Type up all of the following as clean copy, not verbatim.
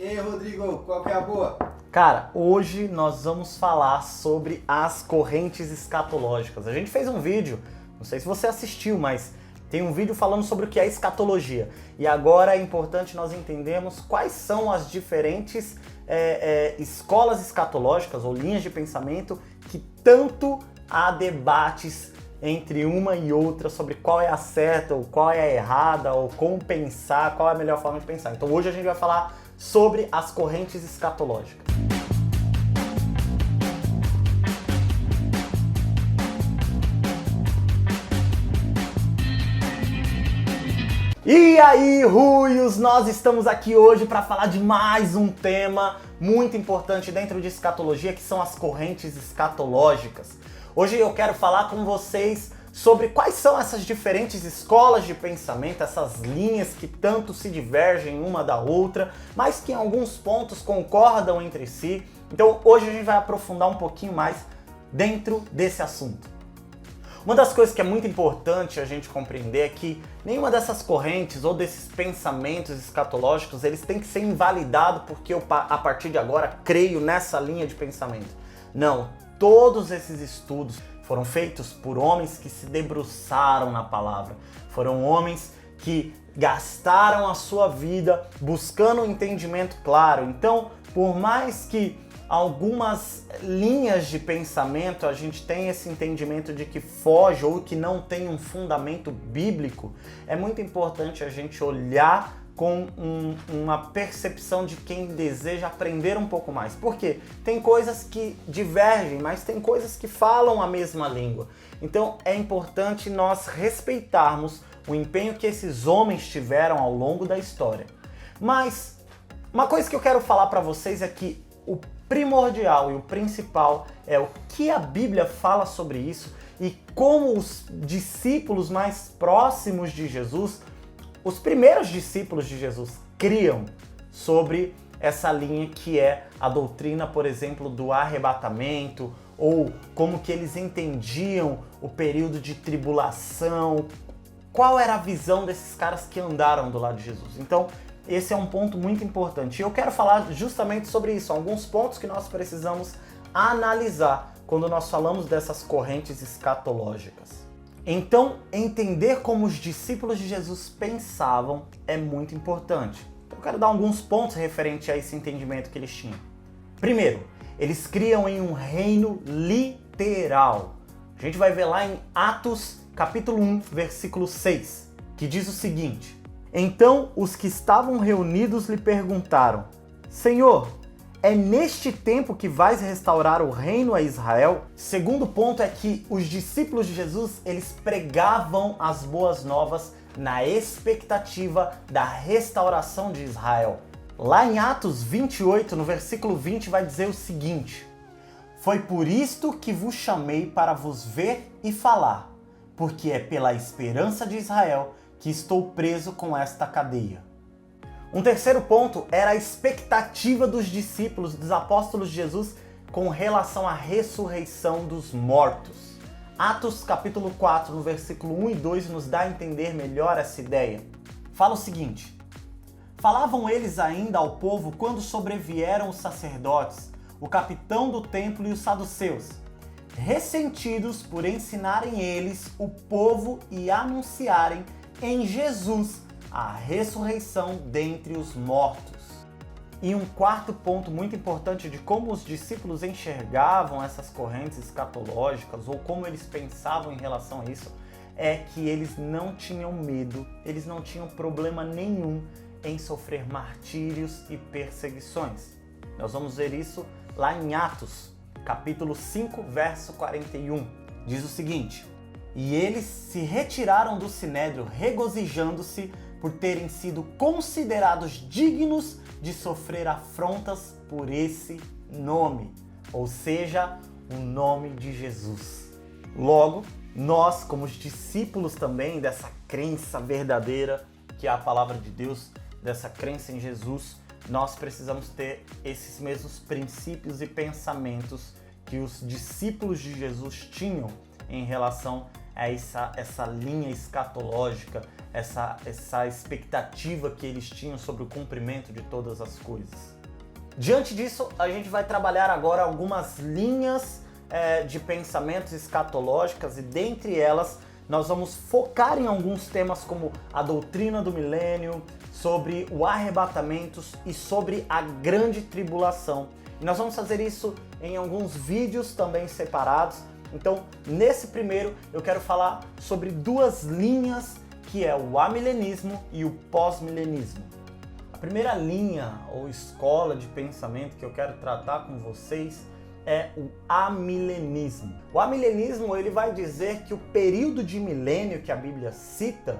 E aí, Rodrigo, qual que é a boa? Cara, hoje nós vamos falar sobre as correntes escatológicas. A gente fez um vídeo, não sei se você assistiu, mas tem um vídeo falando sobre o que é escatologia. E agora é importante nós entendermos quais são as diferentes escolas escatológicas ou linhas de pensamento que tanto há debates entre uma e outra sobre qual é a certa ou qual é a errada ou como pensar, qual é a melhor forma de pensar. Então hoje a gente vai falar sobre as correntes escatológicas. E aí, Ruios, nós estamos aqui hoje para falar de mais um tema muito importante dentro de escatologia, que são as correntes escatológicas. Hoje eu quero falar com vocês sobre quais são essas diferentes escolas de pensamento, essas linhas que tanto se divergem uma da outra, mas que em alguns pontos concordam entre si. Então hoje a gente vai aprofundar um pouquinho mais dentro desse assunto. Uma das coisas que é muito importante a gente compreender é que nenhuma dessas correntes ou desses pensamentos escatológicos, eles têm que ser invalidados porque eu, a partir de agora, creio nessa linha de pensamento. Não, todos esses estudos foram feitos por homens que se debruçaram na palavra. Foram homens que gastaram a sua vida buscando um entendimento claro. Então, por mais que algumas linhas de pensamento a gente tem esse entendimento de que foge ou que não tem um fundamento bíblico, é muito importante a gente olhar com uma percepção de quem deseja aprender um pouco mais. Por quê? Tem coisas que divergem, mas tem coisas que falam a mesma língua. Então é importante nós respeitarmos o empenho que esses homens tiveram ao longo da história. Mas uma coisa que eu quero falar para vocês é que o primordial e o principal é o que a Bíblia fala sobre isso e como os discípulos mais próximos de Jesus, os primeiros discípulos de Jesus, criam sobre essa linha que é a doutrina, por exemplo, do arrebatamento, ou como que eles entendiam o período de tribulação, qual era a visão desses caras que andaram do lado de Jesus. Então, esse é um ponto muito importante. E eu quero falar justamente sobre isso, alguns pontos que nós precisamos analisar quando nós falamos dessas correntes escatológicas. Então, entender como os discípulos de Jesus pensavam é muito importante. Eu quero dar alguns pontos referente a esse entendimento que eles tinham. Primeiro, eles criam em um reino literal. A gente vai ver lá em Atos capítulo 1, versículo 6, que diz o seguinte: Então os que estavam reunidos lhe perguntaram: Senhor, é neste tempo que vais restaurar o reino a Israel? Segundo ponto é que os discípulos de Jesus, eles pregavam as boas novas na expectativa da restauração de Israel. Lá em Atos 28, no versículo 20, vai dizer o seguinte: Foi por isto que vos chamei para vos ver e falar, porque é pela esperança de Israel que estou preso com esta cadeia. Um terceiro ponto era a expectativa dos discípulos, dos apóstolos de Jesus, com relação à ressurreição dos mortos. Atos capítulo 4, no versículo 1 e 2, nos dá a entender melhor essa ideia. Fala o seguinte: Falavam eles ainda ao povo quando sobrevieram os sacerdotes, o capitão do templo e os saduceus, ressentidos por ensinarem eles o povo e anunciarem em Jesus a ressurreição dentre os mortos. E um quarto ponto muito importante de como os discípulos enxergavam essas correntes escatológicas ou como eles pensavam em relação a isso é que eles não tinham medo, eles não tinham problema nenhum em sofrer martírios e perseguições. Nós vamos ver isso lá em Atos, capítulo 5, verso 41. Diz o seguinte: E eles se retiraram do sinédrio, regozijando-se por terem sido considerados dignos de sofrer afrontas por esse nome, ou seja, o nome de Jesus. Logo, nós, como os discípulos também dessa crença verdadeira, que é a palavra de Deus, dessa crença em Jesus, nós precisamos ter esses mesmos princípios e pensamentos que os discípulos de Jesus tinham em relação é essa linha escatológica, essa expectativa que eles tinham sobre o cumprimento de todas as coisas. Diante disso, a gente vai trabalhar agora algumas linhas de pensamentos escatológicas e dentre elas nós vamos focar em alguns temas como a doutrina do milênio, sobre o arrebatamento e sobre a grande tribulação. E nós vamos fazer isso em alguns vídeos também separados. Então, nesse primeiro, eu quero falar sobre duas linhas, que é o amilenismo e o pós-milenismo. A primeira linha ou escola de pensamento que eu quero tratar com vocês é o amilenismo. O amilenismo, ele vai dizer que o período de milênio que a Bíblia cita,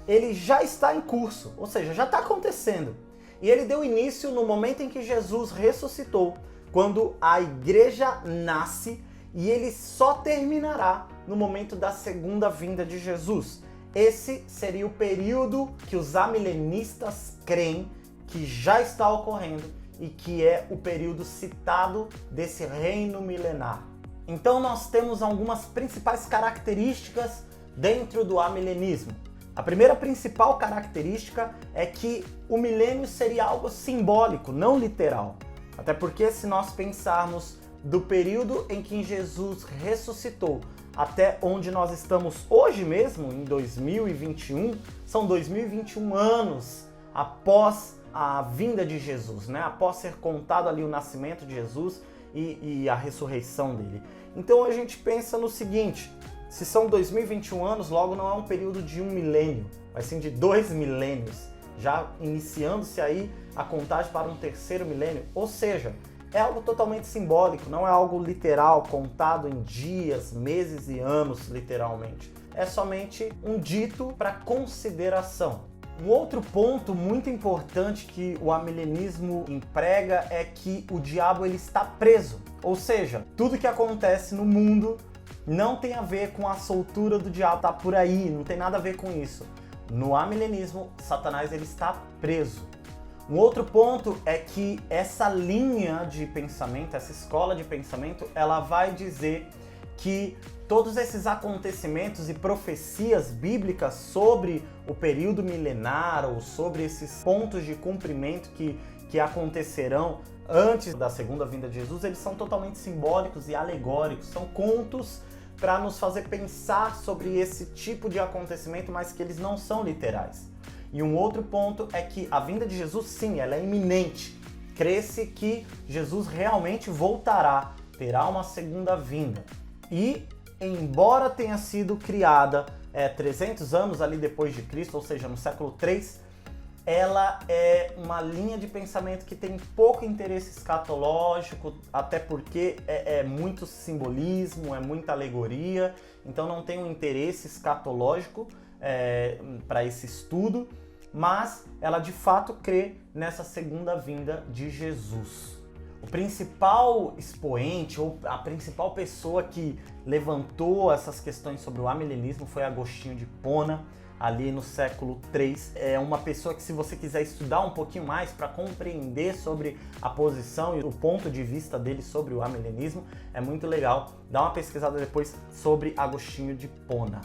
ele já está em curso, ou seja, já está acontecendo. E ele deu início no momento em que Jesus ressuscitou, quando a igreja nasce, e ele só terminará no momento da segunda vinda de Jesus. Esse seria o período que os amilenistas creem que já está ocorrendo e que é o período citado desse reino milenar. Então nós temos algumas principais características dentro do amilenismo. A primeira principal característica é que o milênio seria algo simbólico, não literal. Até porque se nós pensarmos do período em que Jesus ressuscitou até onde nós estamos hoje mesmo, em 2021, são 2021 anos após a vinda de Jesus, né? Após ser contado ali o nascimento de Jesus e a ressurreição dele. Então a gente pensa no seguinte: se são 2021 anos, logo não é um período de um milênio, mas sim de 2 milênios, já iniciando-se aí a contagem para um terceiro milênio. Ou seja, é algo totalmente simbólico, não é algo literal, contado em dias, meses e anos, literalmente. É somente um dito para consideração. Um outro ponto muito importante que o amilenismo emprega é que o diabo ele está preso. Ou seja, tudo que acontece no mundo não tem a ver com a soltura do diabo, tá por aí, não tem nada a ver com isso. No amilenismo, Satanás ele está preso. Um outro ponto é que essa linha de pensamento, essa escola de pensamento, ela vai dizer que todos esses acontecimentos e profecias bíblicas sobre o período milenar ou sobre esses pontos de cumprimento que acontecerão antes da segunda vinda de Jesus, eles são totalmente simbólicos e alegóricos, são contos para nos fazer pensar sobre esse tipo de acontecimento, mas que eles não são literais. E um outro ponto é que a vinda de Jesus, sim, ela é iminente. Crê-se que Jesus realmente voltará, terá uma segunda vinda. E, embora tenha sido criada 300 anos ali depois de Cristo, ou seja, no século 3, ela é uma linha de pensamento que tem pouco interesse escatológico, até porque é muito simbolismo, é muita alegoria, então não tem um interesse escatológico para esse estudo, mas ela de fato crê nessa segunda vinda de Jesus. O principal expoente, ou a principal pessoa que levantou essas questões sobre o amilenismo foi Agostinho de Hipona, ali no século III. É uma pessoa que, se você quiser estudar um pouquinho mais para compreender sobre a posição e o ponto de vista dele sobre o amilenismo, é muito legal. Dá uma pesquisada depois sobre Agostinho de Hipona.